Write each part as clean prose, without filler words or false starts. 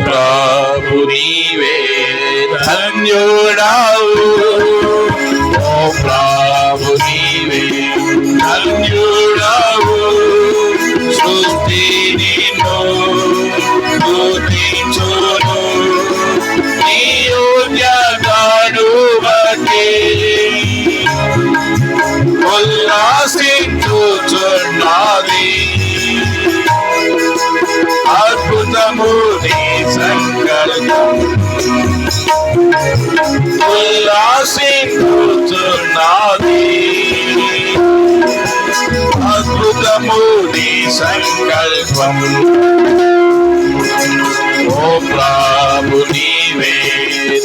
ప్రభు నీవే ధన్యుడావు, ఓ ప్రభు నీవే ధన్యుడావు. సృష్టి నిన్ను స్తుతించును, నీ యోగ్యతను బట్టి ఉల్లాసించుచున్నది. అద్భుతము నీ సంకల్పం ఉల్లాసించుచున్నది. అద్భుతము నీ సంకల్పం, ఓ ప్రభు నీవే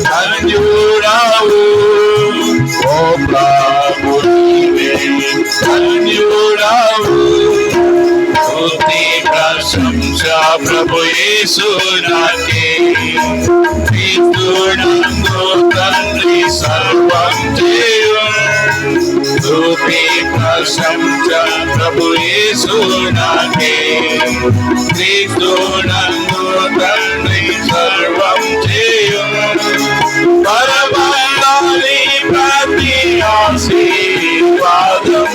ధన్యుడావు, ఓ ప్రభు నీవే ధన్యుడావు. స్తుతి ప్రశంస ప్రభు యేసు నాకే, క్రీస్తునందు తండ్రి సర్వం చేయును. స్తుతి ప్రశంస ప్రభు యేసు నాకే, క్రీస్తునందు తండ్రి సర్వం చేయును. పరమందాలి ప్రతి ఆశీర్వాదం,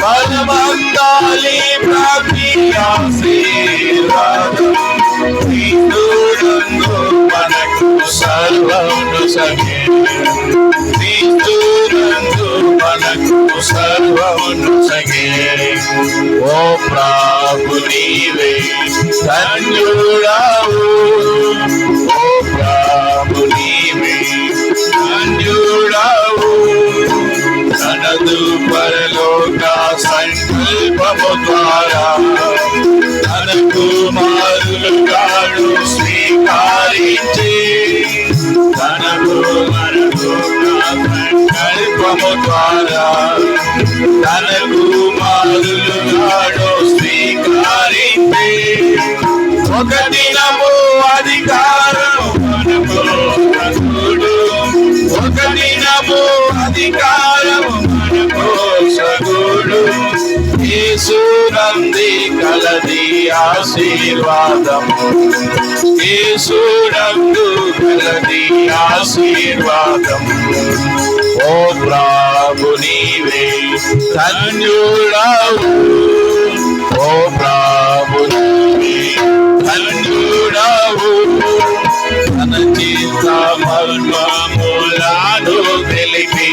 పరమందాలి ప్రతి ఆశీర్వాదం, క్రీస్తునందు మనకు సర్వమును సగే, క్రీస్తునందు మనకు సర్వమును సగే. ఓ ప్రభు నీవే ధన్యుడావు, ఓ ప్రభు నీవే ధన్యుడావు. తనదు పరలోక సంకల్పము ద్వారా తన కుమారులను స్వీకరించి, తన పరలోక సంకల్పము ద్వారా తన కుమారులను స్వీకరించి, ఒక దినము అధికారం మనకు సగుడు, ఒక దినము అధికారం మనకు సగుడు. యేసునందు కలది ఆశీర్వాదం, యేసునందు కలది ఆశీర్వాదం. ఓ ప్రభు నీవే ధన్యుడావు, ఓ ప్రభు నీవే ధన్యుడావు. తన చిత్త మర్మములను తెలిపి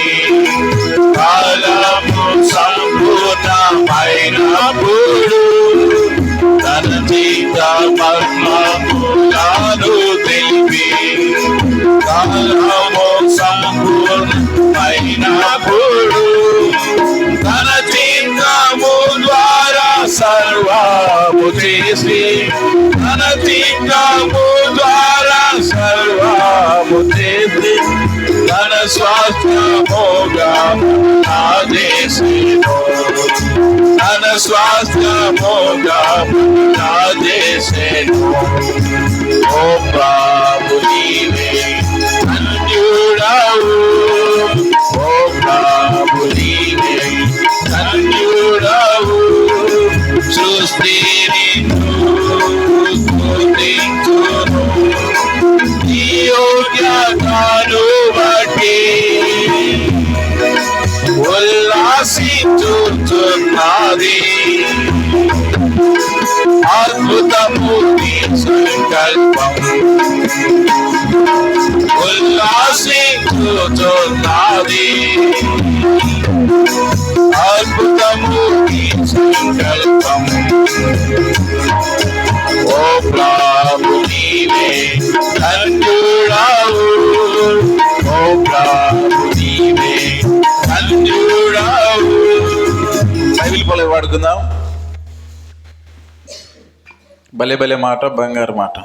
కాలము సంపూర్ణమైనప్పుడు, తన చిత్త మర్మములను తెలిపి కాలము సంపూర్ణమైనప్పుడు, తన చిత్తము ద్వారా సర్వము చేసి, తన చిత్తము ద్వారా సర్వము చేసి, తన స్వాస్థ్యముగా ఆదేశిను, తన స్వాస్థ్యముగా ఆదేశిను. ఓ ప్రభు నీవే ధన్యుడావు, ఓ ప్రభు నీవే ధన్యుడావు. సృష్టి నిన్ను స్తుతించును, నీ యోగ్యతను బట్టి ఉల్లాసించుచున్నది. అద్భుతము నీ సంకల్పం ఉల్లాసించుచున్నది. అద్భుతము నీ సంకల్పం, ఓ ప్రభు నీవే ధన్యుడావు, ఓ ప్రభు నీవే ధన్యుడావు. బైబిల్ పలే వాడుకుందాం. భలే భలే మాట, బంగారు మాట.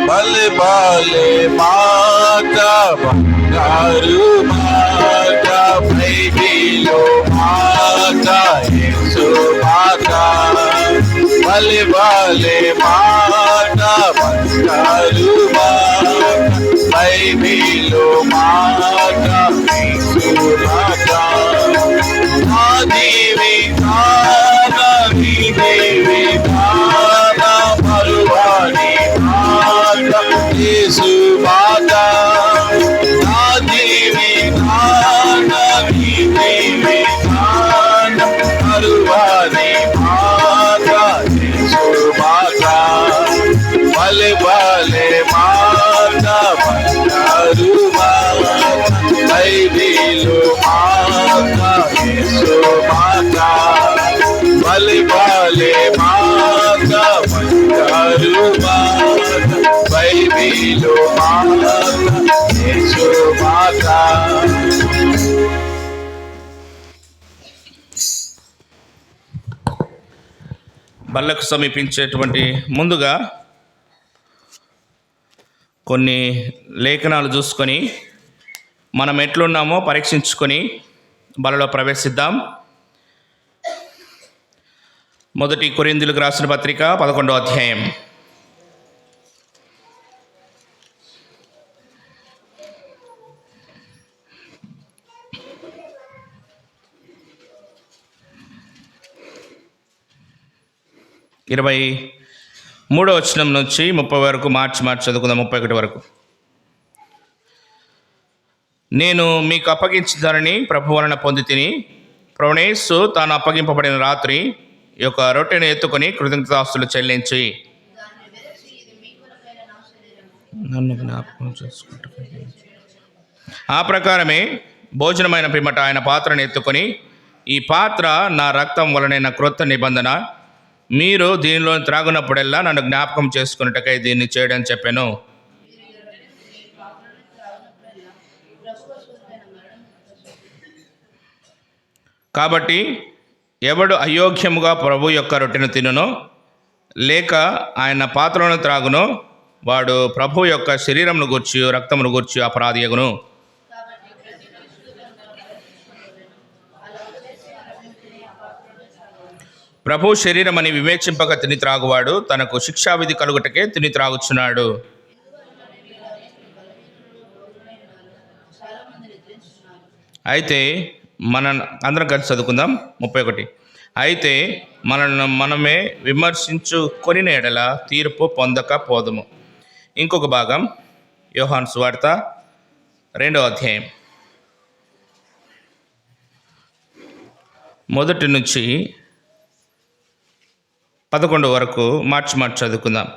భలే భలే మాట, బంగారు మాట, బైబిలు మాట, యేసు మాట. భలే భలే మాట, బంగారు మాట, బైబిలు మాట, బల్లకు సమీపించేటువంటి ముందుగా కొన్ని లేఖనాలు చూసుకొని మనం ఎట్లున్నామో పరీక్షించుకొని బలలో ప్రవేశిద్దాం. మొదటి కొరింథీయులకు రాసిన పత్రిక 11వ అధ్యాయం. ఇరవై 3వ వచనం నుంచి 30 వరకు మార్చి చదువుకుందాం. 31 వరకు. నేను మీకు అప్పగించుదానని ప్రభు వలన పొంది తిని, ప్రవణేసు తాను అప్పగింపబడిన రాత్రి ఈ యొక్క రొట్టెను ఎత్తుకొని కృతజ్ఞతాస్తులు చెల్లించి, నన్ను జ్ఞాపకం చేసుకుంటూ ఆ ప్రకారమే భోజనమైన పిమ్మట ఆయన పాత్రను ఎత్తుకొని, ఈ పాత్ర నా రక్తం వలనైన క్రొత్త నిబంధన, మీరు దీనిలో త్రాగునప్పుడల్లా నన్ను జ్ఞాపకం చేసుకున్నట్టుకై దీన్ని చేయడం చెప్పాను. కాబట్టి ఎవడు అయోగ్యముగా ప్రభు యొక్క రొట్టెను తినునో లేక ఆయన పాత్రను త్రాగునో వాడు ప్రభు యొక్క శరీరమును గూర్చి రక్తమును గూర్చి అపరాధియగును. ప్రభు శరీరమని వివేచింపక తిని త్రాగువాడు తనకు శిక్షావిధి కలుగుటకే తిని త్రాగుచున్నాడు. అయితే అందరం కలిసి చదువుకుందాం. 31. అయితే మనమే విమర్శించుకొని ఎడల తీర్పు పొందక పోదుము. ఇంకొక భాగం యోహాను సువార్త 2వ అధ్యాయం 1 నుంచి 11 వరకు మార్చి చదువుకుందాం.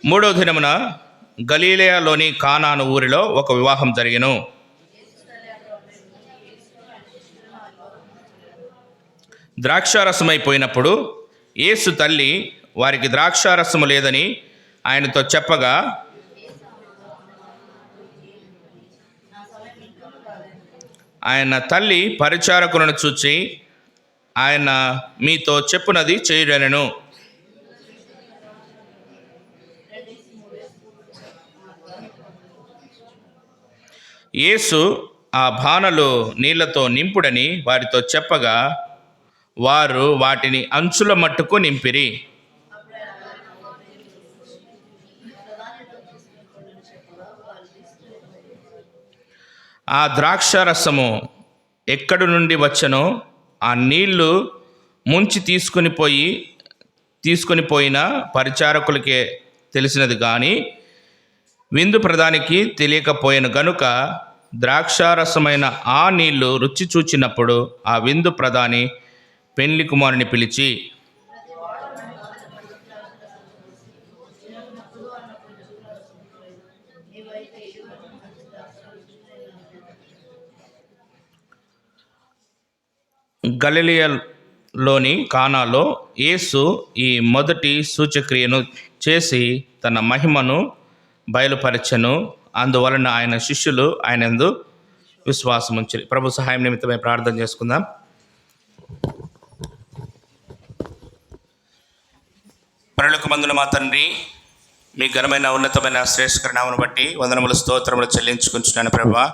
3వ దినమున గలిలయలోని కానాను ఊరిలో ఒక వివాహం జరిగెను. ద్రాక్షారసమైపోయినప్పుడు యేసు తల్లి వారికి ద్రాక్షారసము లేదని ఆయనతో చెప్పగా, ఆయన తల్లి పరిచారకులను చూచి, ఆయన మీతో చెప్పునది చేయుడనెను. యేసు ఆ బానలు నీళ్లతో నింపుడని వారితో చెప్పగా, వారు వాటిని అంచుల మట్టుకు నింపిరి. ఆ ద్రాక్షారసము ఎక్కడి నుండి వచ్చనో ఆ నీళ్లు ముంచి తీసుకొని పోయిన పరిచారకులకే తెలిసినది కానీ విందు ప్రధానికి తెలియకపోయిన గనుక ద్రాక్షారసమైన ఆ నీళ్లు రుచి చూచినప్పుడు ఆ విందు ప్రధాని పెండ్లి కుమారుని పిలిచి, గలిలయలోని కానాలో యేసు ఈ మొదటి సూచక్రియను చేసి తన మహిమను బయలుపరచెను. అందువలన ఆయన శిష్యులు ఆయనందు విశ్వాసం ఉంచిరి. ప్రభు సహాయం నిమిత్తమై ప్రార్థన చేసుకుందాం. పరలోకమందున మా తండ్రి, మీ ఘనమైన ఉన్నతమైన శ్రేష్ఠకర నామమును బట్టి వందనములు స్తోత్రములు చెల్లించుకుంటున్నాను. ప్రభువా,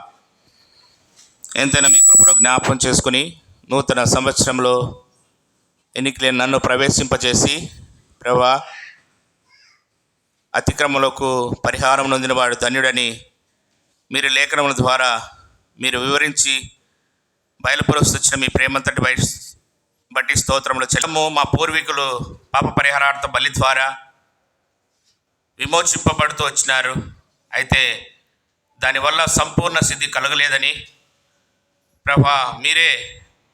ఎంతైనా మీ కృపలో జ్ఞాపకం చేసుకుని నూతన సంవత్సరంలో ఎన్నికలే నన్ను ప్రవేశింపజేసి, ప్రభువా, అతిక్రమలకు పరిహారం నొందినవాడు ధన్యుడని మీరు లేఖనముల ద్వారా మీరు వివరించి బయలుపరుస్తున్న మీ ప్రేమంతటి బట్టి స్తోత్రములు చెల్లము. మా పూర్వీకులు పాప పరిహారార్థ బలి ద్వారా విమోచింపబడుతూ వచ్చినారు. అయితే దానివల్ల సంపూర్ణ సిద్ధి కలగలేదని ప్రభా, మీరే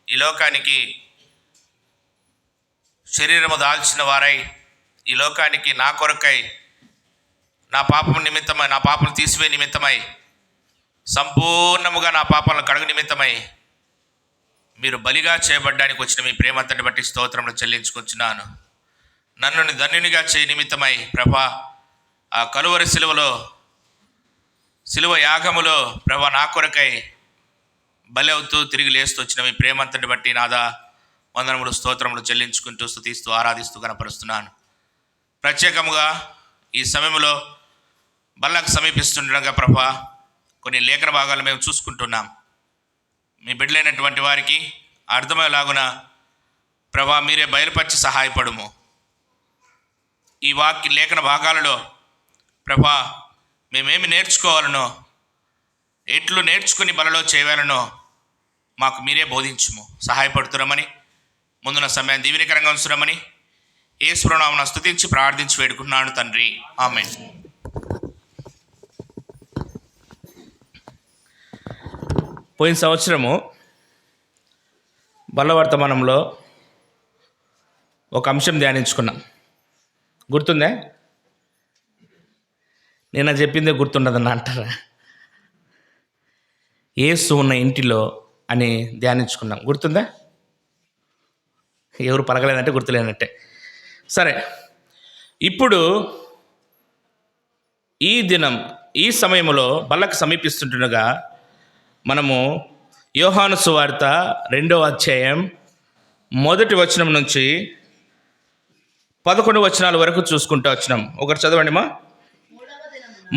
ఈ లోకానికి శరీరము దాల్చిన వారై ఈ లోకానికి నా కొరకై నా పాపం నిమిత్తమై, నా పాపం తీసివే నిమిత్తమై, సంపూర్ణముగా నా పాపాలను కడుగు నిమిత్తమై మీరు బలిగా చేయబడ్డానికి వచ్చిన మీ ప్రేమంతటి బట్టి స్తోత్రములు చెల్లించుకొచ్చున్నాను. నన్ను ధన్యునిగా చేయ నిమిత్తమై ప్రభా, ఆ కలువరి సిలువ యాగములో ప్రభా నా కొరకై బలి అవుతూ తిరిగి లేస్తూ వచ్చిన మీ ప్రేమంతటి బట్టి నాదా వందనములు స్తోత్రములు చెల్లించుకుంటూ స్తుతిస్తూ ఆరాధిస్తూ కనపరుస్తున్నాను. ప్రత్యేకముగా ఈ సమయంలో బల్లకు సమీపిస్తుండగా ప్రభా కొన్ని లేఖన భాగాలు మేము చూసుకుంటున్నాం. మీ బిడ్డలైనటువంటి వారికి అర్థమయ్యేలాగున ప్రభా మీరే బయలుపరిచి సహాయపడుము. ఈ లేఖన భాగాలలో ప్రభా మేమేమి నేర్చుకోవాలనో, ఎట్లు నేర్చుకుని బలలో చేయవాలనో మాకు మీరే బోధించుము. సహాయపడుతున్నామని ముందున్న సమయాన్ని దీవెనకరంగా ఉంచుతామని యేసు నామమున స్తుతించి ప్రార్థించి వేడుకున్నాను తండ్రి, ఆమేన్. పోయిన సంవత్సరము బలవర్తమానంలో ఒక అంశం ధ్యానించుకున్నాం. గుర్తుందా? నేను చెప్పిందే గుర్తుండదన్న అంటారా? యేసు ఉన్న ఇంటిలో అని ధ్యానించుకున్నాం. గుర్తుందా? ఎవరు పలకలేదంటే గుర్తులేనట్టే. సరే, ఇప్పుడు ఈ దినం ఈ సమయంలో బల్లకు సమీపిస్తుండగా మనము యోహాను సువార్త 2వ అధ్యాయం 1వ వచనం నుంచి 11 వచనాల వరకు చూసుకుంటూ వచ్చినాం. ఒకటి చదవండి మా.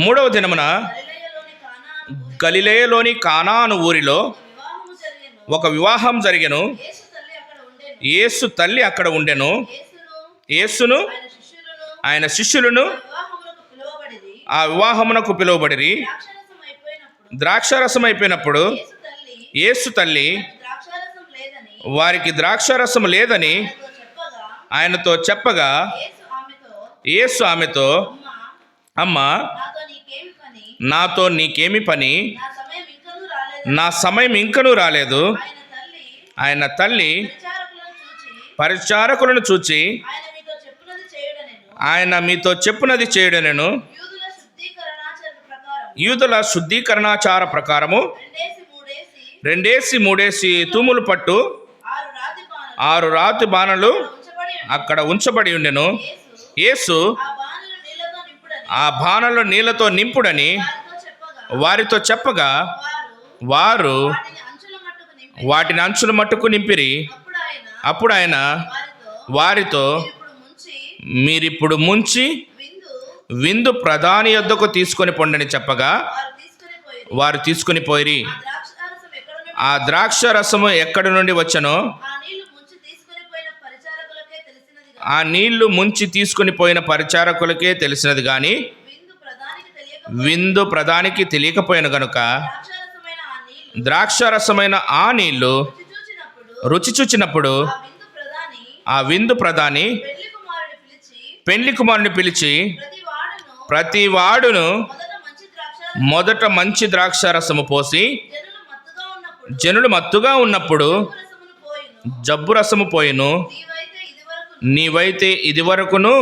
3వ దినమున గలిలయలోని కానాను ఊరిలో ఒక వివాహం జరిగెను. యేసు తల్లి అక్కడ ఉండెను. యేసును ఆయన శిష్యులను ఆ వివాహమునకు పిలువబడిరి. ద్రాక్షారసం అయిపోయినప్పుడు యేసు తల్లి వారికి ద్రాక్షారసం లేదని ఆయనతో చెప్పగా యేసు ఆమెతో, అమ్మా, నాతో నీకేమి పని? నా సమయం ఇంకనూ రాలేదు. ఆయన తల్లి పరిచారకులను చూచి ఆయన మీతో చెప్పునది చేయుడనెను. యూదుల శుద్ధీకరణాచార ప్రకారము 2 తూములు పట్టు 6 రాతి బాణలు అక్కడ ఉంచబడి ఉండెను. యేసు ఆ బాణలు నీళ్లతో నింపుడని వారితో చెప్పగా వారు వాటిని అంచుల మట్టుకు నింపిరి. అప్పుడు ఆయన వారితో, మీరిప్పుడు ముంచి విందు ప్రధాని యొద్దకు తీసుకొని పొండని చెప్పగా వారు తీసుకుని పోయిరి. ఆ ద్రాక్ష రసము ఎక్కడి నుండి వచ్చనో ఆ నీళ్లు ముంచి తీసుకుని పోయిన పరిచారకులకే తెలిసినది కానీ విందు ప్రధానికి తెలియకపోయిన గనుక ద్రాక్షరసమైన ఆ నీళ్లు రుచి చూచినప్పుడు ఆ విందు ప్రధాని పెండ్లి కుమారుని పిలిచి ప్రతి వాడును మొదట మంచి ద్రాక్షారసము పోసి జనులు మత్తుగా ఉన్నప్పుడు జబ్బు రసము పోయిను. నీవైతే ఇది వరకును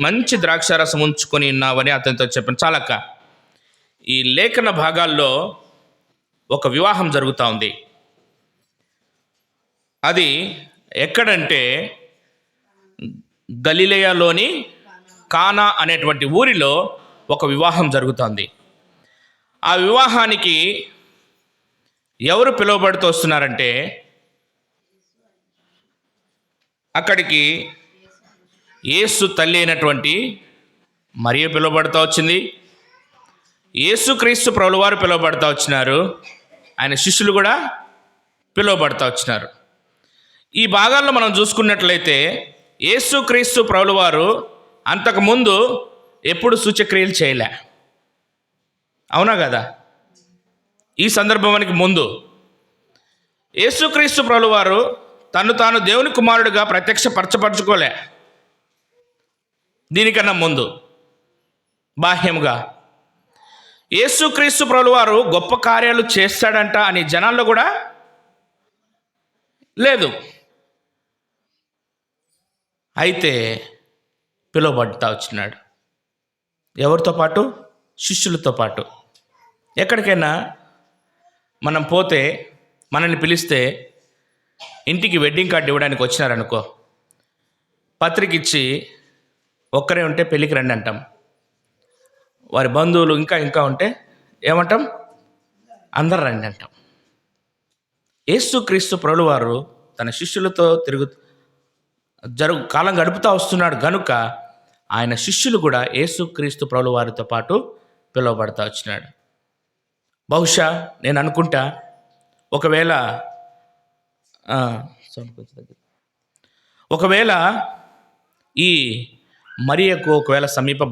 మంచి ద్రాక్షారసం ఉంచుకొని ఉన్నావని అతనితో చెప్పాను. చాలక్క, ఈ లేఖన భాగాల్లో ఒక వివాహం జరుగుతూ ఉంది. అది ఎక్కడంటే గలిలయలోని కానా అనేటువంటి ఊరిలో ఒక వివాహం జరుగుతోంది. ఆ వివాహానికి ఎవరు పిలువబడుతూ వస్తున్నారంటే అక్కడికి యేసు తల్లి అయినటువంటి మరియ పిలువబడుతూ వచ్చింది. యేసుక్రీస్తు ప్రభువారు పిలువబడుతూ వచ్చినారు. ఆయన శిష్యులు కూడా పిలువబడుతూ వచ్చినారు. ఈ భాగాల్లో మనం చూసుకున్నట్లయితే యేసుక్రీస్తు ప్రభువారు అంతకుముందు ఎప్పుడు సూచక్రియలు చేయలే. అవునా కదా? ఈ సందర్భానికి ముందు యేసుక్రీస్తు ప్రభువారు తను తాను దేవుని కుమారుడిగా ప్రత్యక్షపరచపరచుకోలే. దీనికన్నా ముందు బాహ్యముగా యేసుక్రీస్తు ప్రభువారు గొప్ప కార్యాలు చేస్తాడంట అని జనాల్లో కూడా లేదు. అయితే పిలువబడుతూ వచ్చినాడు. ఎవరితో పాటు? శిష్యులతో పాటు. ఎక్కడికైనా మనం పోతే, మనల్ని పిలిస్తే, ఇంటికి వెడ్డింగ్ కార్డు ఇవ్వడానికి వచ్చినారనుకో, పత్రిక ఇచ్చి ఒక్కరే ఉంటే పెళ్ళికి రండి అంటాం. వారి బంధువులు ఇంకా ఉంటే ఏమంటాం? అందరు రండి అంటాం. యేసుక్రీస్తు ప్రభువారు తన శిష్యులతో కాలం గడుపుతూ వస్తున్నాడు గనుక ఆయన శిష్యులు కూడా యేసుక్రీస్తు ప్రభుల వారితో పాటు పిలువబడతా వచ్చినాడు. బహుశా నేను అనుకుంటా ఒకవేళ ఈ మరియకు ఒకవేళ సమీప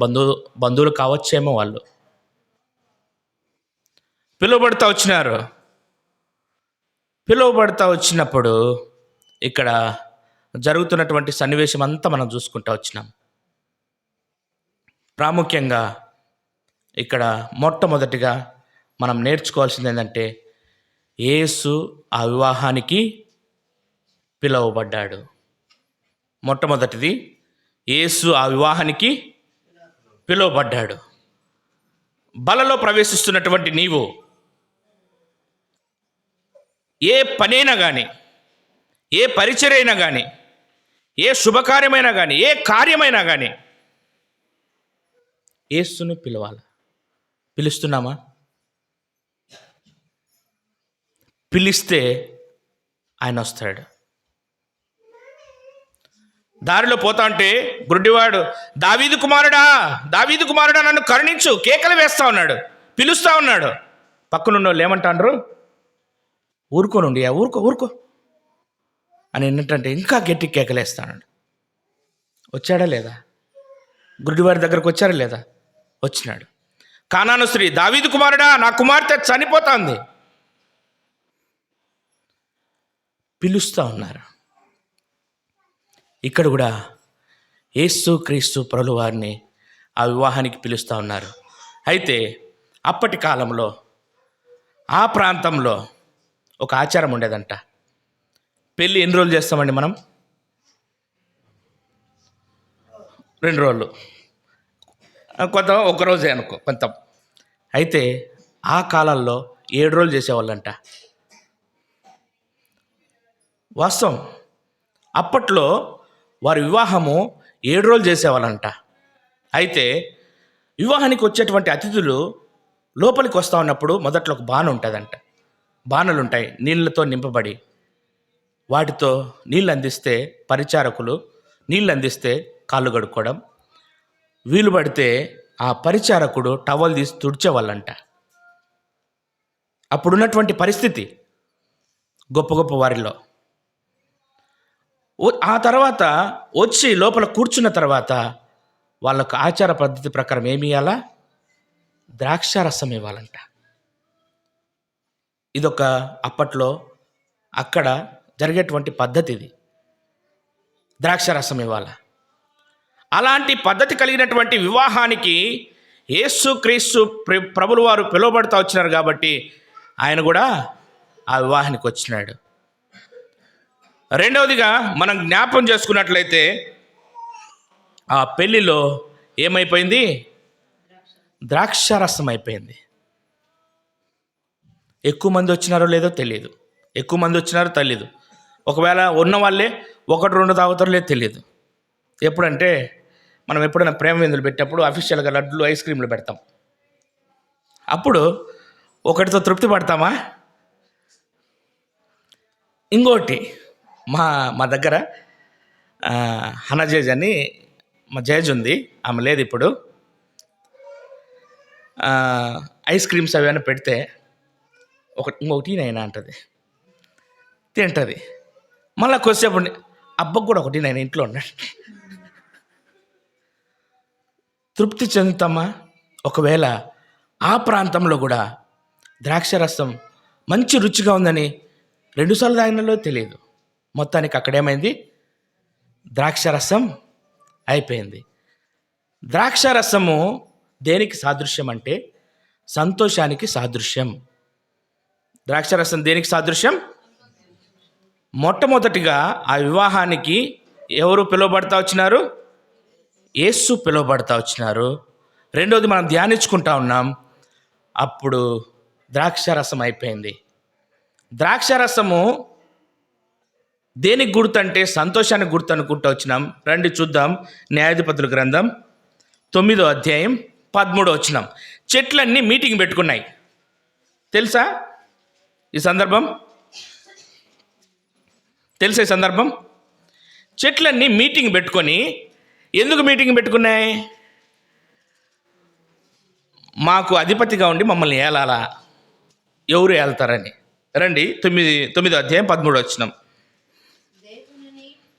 బంధువులు కావచ్చేమో. వాళ్ళు పిలువబడతా వచ్చినప్పుడు ఇక్కడ జరుగుతున్నటువంటి సన్నివేశం అంతా మనం చూసుకుంటూ వచ్చినాం. ప్రాముఖ్యంగా ఇక్కడ మొట్టమొదటిగా మనం నేర్చుకోవాల్సింది ఏంటంటే యేసు ఆ వివాహానికి పిలువబడ్డాడు. మొట్టమొదటిది యేసు ఆ వివాహానికి పిలువబడ్డాడు. బలలో ప్రవేశిస్తున్నటువంటి నీవు ఏ పనైనా కానీ, ఏ పరిచర్య అయినా కానీ, ఏ శుభకార్యమైనా కానీ, ఏ కార్యమైనా కానీ యేసుని పిలవాలి. పిలుస్తున్నామా? పిలిస్తే ఆయన వస్తాడు. దారిలో పోతా ఉంటే గుడ్డివాడు, దావీదు కుమారుడా నన్ను కరుణించు, కేకలు వేస్తా ఉన్నాడు, పిలుస్తా ఉన్నాడు. పక్కనున్న వాళ్ళు ఏమంటాండ్రు? ఊరుకోనుండి, ఊరుకో అని ఏంటంటే ఇంకా గట్టి కేకలేస్తాడు. వచ్చాడా లేదా? గుడ్డివాడి దగ్గరకు వచ్చారా లేదా? వచ్చినాడు. కానాను స్త్రీ, దావీదు కుమారుడా, నా కుమార్తె చనిపోతుంది, పిలుస్తూ ఉన్నారు. ఇక్కడ కూడా యేసుక్రీస్తు ప్రభుల వారిని ఆ వివాహానికి పిలుస్తూ ఉన్నారు. అయితే అప్పటి కాలంలో ఆ ప్రాంతంలో ఒక ఆచారం ఉండేదంట. పెళ్ళి ఎన్ని రోజులు చేస్తామండి మనం? 2 రోజులు, కొంత ఒకరోజే అనుకో కొంత. అయితే ఆ కాలంలో 7 రోజులు చేసేవాళ్ళంట. వాస్తవం, అప్పట్లో వారి వివాహము 7 రోజులు చేసేవాళ్ళంట. అయితే వివాహానికి వచ్చేటువంటి అతిథులు లోపలికి వస్తూ ఉన్నప్పుడు మొదట్లో ఒక బాణ ఉంటుందంట. బాణలు ఉంటాయి నీళ్ళతో నింపబడి. వాటితో నీళ్ళు అందిస్తే పరిచారకులు నీళ్ళు అందిస్తే కాళ్ళు కడుక్కోవడం, వీలు పడితే ఆ పరిచారకుడు టవల్ తీసి తుడిచేవాళ్ళంట. అప్పుడున్నటువంటి పరిస్థితి గొప్ప వారిలో. ఆ తర్వాత వచ్చి లోపల కూర్చున్న తర్వాత వాళ్ళకు ఆచార పద్ధతి ప్రకారం ఏమి ఇవ్వాలా? ద్రాక్షారసం ఇవ్వాలంట. ఇదొక అప్పట్లో అక్కడ జరిగేటువంటి పద్ధతి ఇది. ద్రాక్షారసం ఇవ్వాల. అలాంటి పద్ధతి కలిగినటువంటి వివాహానికి యేసుక్రీస్తు ప్రభుల వారు పిలువబడతా వచ్చినారు కాబట్టి ఆయన కూడా ఆ వివాహానికి వచ్చినాడు. రెండవదిగా మనం జ్ఞాపం చేసుకున్నట్లయితే ఆ పెళ్ళిలో ఏమైపోయింది? ద్రాక్షారసం అయిపోయింది. ఎక్కువ మంది వచ్చినారో లేదో తెలియదు, ఎక్కువ మంది వచ్చినారో తెలియదు. ఒకవేళ ఉన్న వాళ్ళే 1-2 తాగుతారో లేదో తెలియదు. ఎప్పుడంటే మనం ఎప్పుడైనా ప్రేమ విందులు పెట్టేప్పుడు అఫీషియల్గా లడ్లు ఐస్ క్రీమ్లు పెడతాం. అప్పుడు ఒకటితో తృప్తి పడతామా? ఇంకోటి మా దగ్గర హనజేజ్ అని మా జేజ్ ఉంది, ఆమె లేదు ఇప్పుడు. ఐస్ క్రీమ్స్ అవి అని పెడితే ఇంకొకటి నైనా అంటుంది, తింటుంది. మళ్ళీ కొద్దిసేపు అబ్బకు కూడా ఒకటి నేను ఇంట్లో ఉన్నాడు. తృప్తి చెందుతామా? ఒకవేళ ఆ ప్రాంతంలో కూడా ద్రాక్షరసం మంచి రుచిగా ఉందని 2 సార్లు తాగినలో తెలియదు. మొత్తానికి అక్కడేమైంది? ద్రాక్షరసం అయిపోయింది. ద్రాక్షరసము దేనికి సాదృశ్యం అంటే సంతోషానికి సాదృశ్యం. ద్రాక్షరసం దేనికి సాదృశ్యం? మొట్టమొదటిగా ఆ వివాహానికి ఎవరు పిలువబడతా వచ్చినారు? యేసు పిలువబడతా వచ్చినారు. రెండోది మనం ధ్యానించుకుంటా ఉన్నాం, అప్పుడు ద్రాక్షరసం అయిపోయింది. ద్రాక్షరసము దేనికి గుర్తు అంటే సంతోషానికి గుర్తు అనుకుంటూ వచ్చినాం. రండి చూద్దాం. న్యాయాధిపతుల గ్రంథం 9వ అధ్యాయం 13వ వచనం. చెట్లన్నీ మీటింగ్ పెట్టుకున్నాయి. తెలుసా ఈ సందర్భం? తెలిసే సందర్భం? చెట్లన్నీ మీటింగ్ పెట్టుకొని, ఎందుకు మీటింగ్ పెట్టుకున్నాయి? మాకు అధిపతిగా ఉండి మమ్మల్ని ఏలాలా, ఎవరు ఏళ్తారని. రండి 9వ అధ్యాయం 13వ వచనం.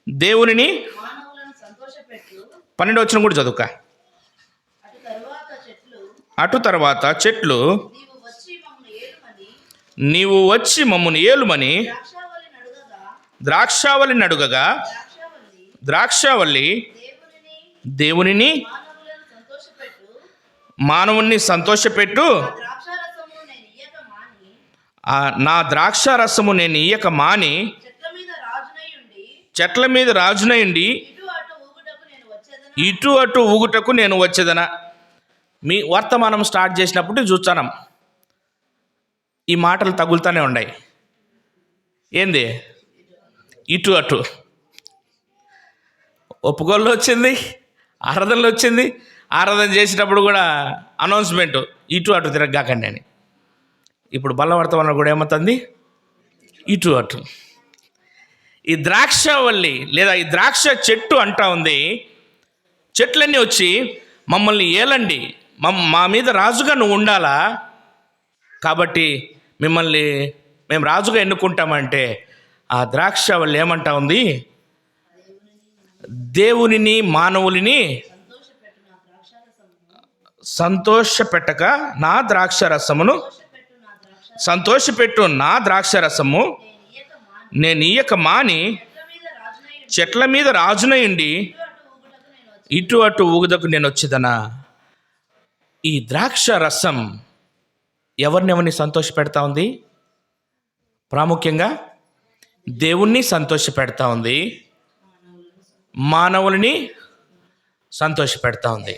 దేవునిని 12వ వచనం కూడా చదువుక. అటు తర్వాత చెట్లు నీవు వచ్చి మమ్మల్ని ఏలుమని ద్రాక్షావళిని అడుగగా ద్రాక్షావళి దేవునిని మానవుణ్ణి సంతోషపెట్టు, నా ద్రాక్షారసము నేను ఇయ్యక మాని చెట్ల మీద రాజునయుండి ఇటు అటు ఊగుటకు నేను వచ్చేదనా. మీ వర్తమానం స్టార్ట్ చేసినప్పుడు చూస్తాం ఈ మాటలు తగులుతూనే ఉన్నాయి. ఏంది? ఇటు అటు. ఒప్పుకోళ్ళు వచ్చింది, ఆరాధనలు వచ్చింది. ఆరాధన చేసేటప్పుడు కూడా అనౌన్స్మెంట్, ఇటు అటు తిరగకండి అని. ఇప్పుడు బలవర్తమానం కూడా ఏమవుతుంది? ఇటు అటు. ఈ ద్రాక్షవల్లి లేదా ఈ ద్రాక్ష చెట్టు అంటా ఉంది, చెట్లన్నీ వచ్చి మమ్మల్ని ఏలండి, మా మీద రాజుగా నువ్వు ఉండాలా, కాబట్టి మిమ్మల్ని మేము రాజుగా ఎన్నుకుంటామంటే ఆ ద్రాక్షవల్లి ఏమంటా ఉంది? దేవునిని మానవులని సంతోషపెట్టక నా ద్రాక్షరసమును సంతోషపెట్టు, నా ద్రాక్షరసము నేను ఇయ్యక మాని చెట్ల మీద రాజునయుండి ఇటు అటు ఊగుదకు నేను వచ్చేదనా. ఈ ద్రాక్ష రసం ఎవరిని సంతోషపెడతా ఉంది? ప్రాముఖ్యంగా దేవుణ్ణి సంతోషపెడతా ఉంది, మానవులని సంతోషపెడతా ఉంది.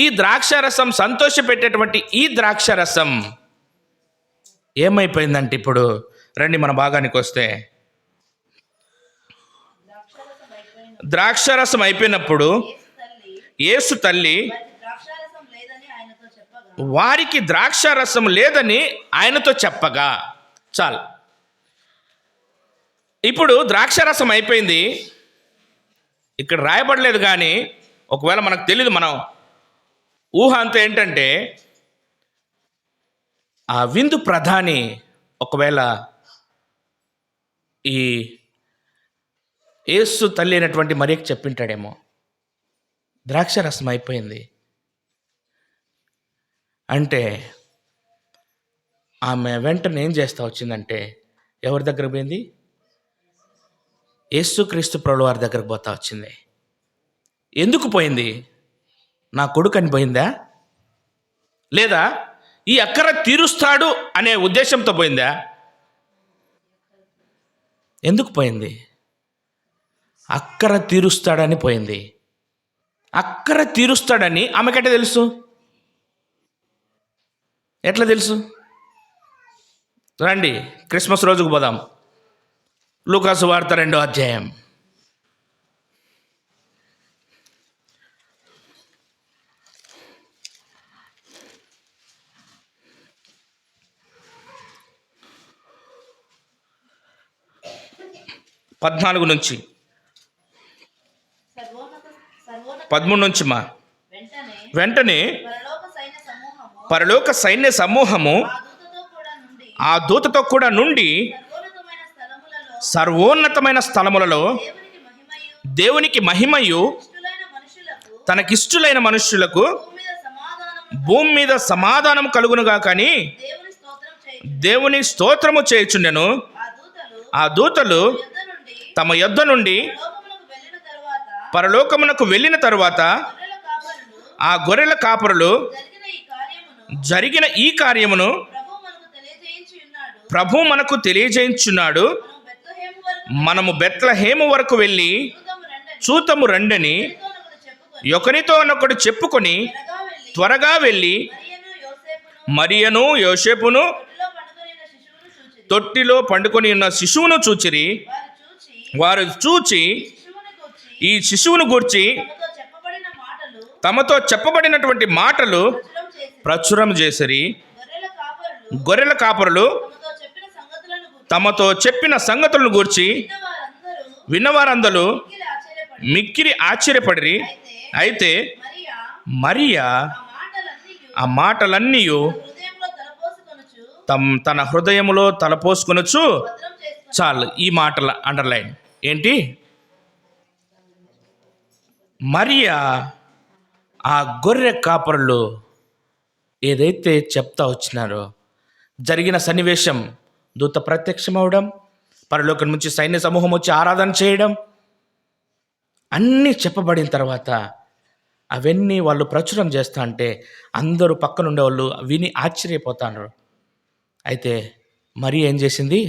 ఈ ద్రాక్షరసం సంతోషపెట్టేటువంటి ఈ ద్రాక్షరసం ఏమైపోయిందంటే, ఇప్పుడు రండి మన భాగానికి వస్తే, ద్రాక్షరసం అయిపోయినప్పుడు యేసు తల్లి వారికి ద్రాక్షరసం లేదని ఆయనతో చెప్పగా, చాలు. ఇప్పుడు ద్రాక్షరసం అయిపోయింది, ఇక్కడ రాయబడలేదు. కానీ ఒకవేళ మనకు తెలీదు, మనం ఊహ అంతా ఏంటంటే, ఆ విందు ప్రధాని ఒకవేళ ఈ యేసు తల్లి అయినటువంటి మరియకి చెప్పింటాడేమో, ద్రాక్షరసం అయిపోయింది అంటే. ఆమె వెంటనే ఏం చేస్తా వచ్చిందంటే, ఎవరి దగ్గర పోయింది? యేసుక్రీస్తు ప్రభువు వారి దగ్గరకు పోతా వచ్చింది. ఎందుకు పోయింది? నా కొడుకు అని పోయిందా? లేదా ఈ అక్కర తీరుస్తాడు అనే ఉద్దేశంతో పోయిందా? ఎందుకు పోయింది? అక్కర తీరుస్తాడని పోయింది. అక్కర తీరుస్తాడని ఆమెకంటే తెలుసు. ఎట్లా తెలుసు? రండి క్రిస్మస్ రోజుకు పోదాం. లూకాసు వార్త 2వ అధ్యాయం. పద్నాలుగు నుంచి 13 నుంచి మా వెంటనే పరలోక సైన్య సమూహము ఆ దూతతో కూడా నుండి సర్వోన్నతమైన స్థలములలో దేవునికి మహిమయు తనకిష్టులైన మనుష్యులకు భూమి మీద సమాధానం కలుగునుగా కానీ దేవుని స్తోత్రము చేయుచుండెను. ఆ దూతలు తమ యొద్ద నుండి పరలోకమునకు వెళ్ళిన తరువాత ఆ గొర్రెల కాపరులు జరిగిన ఈ కార్యమును ప్రభు మనకు తెలియజేయించున్నాడు. మనము బెత్లెహేము వరకు వెళ్ళి చూతము రండని ఒకనితో ఒకడు చెప్పుకొని త్వరగా వెళ్ళి మరియను యోసేపును తొట్టిలో పండుకొని ఉన్న శిశువును చూచిరి. వారు చూచి ఈ శిశువును గూర్చి తమతో చెప్పబడినటువంటి మాటలు ప్రచురం చేసిరి. గొర్రెల కాపరులు తమతో చెప్పిన సంగతులను గూర్చి విన్నవారందరూ మిక్కిరి ఆశ్చర్యపడిరి. అయితే మరియా ఆ మాటలన్నీ తన హృదయములో తలపోసుకొనొచ్చు. చాలు, ఈ మాటల అండర్లైన్ ఏంటి? మరియా ఆ గొర్రె కాపరులు ఏదైతే చెప్తా వచ్చినారో జరిగిన సన్నివేశం, దూత ప్రత్యక్షమవడం, పరలోకం నుంచి సైన్య సమూహం వచ్చి ఆరాధన చేయడం, అన్నీ చెప్పబడిన తర్వాత అవన్నీ వాళ్ళు ప్రచురం చేస్తా అంటే అందరూ పక్కనుండే వాళ్ళు విని ఆశ్చర్యపోతారు. అయితే మరి ఏం చేసింది?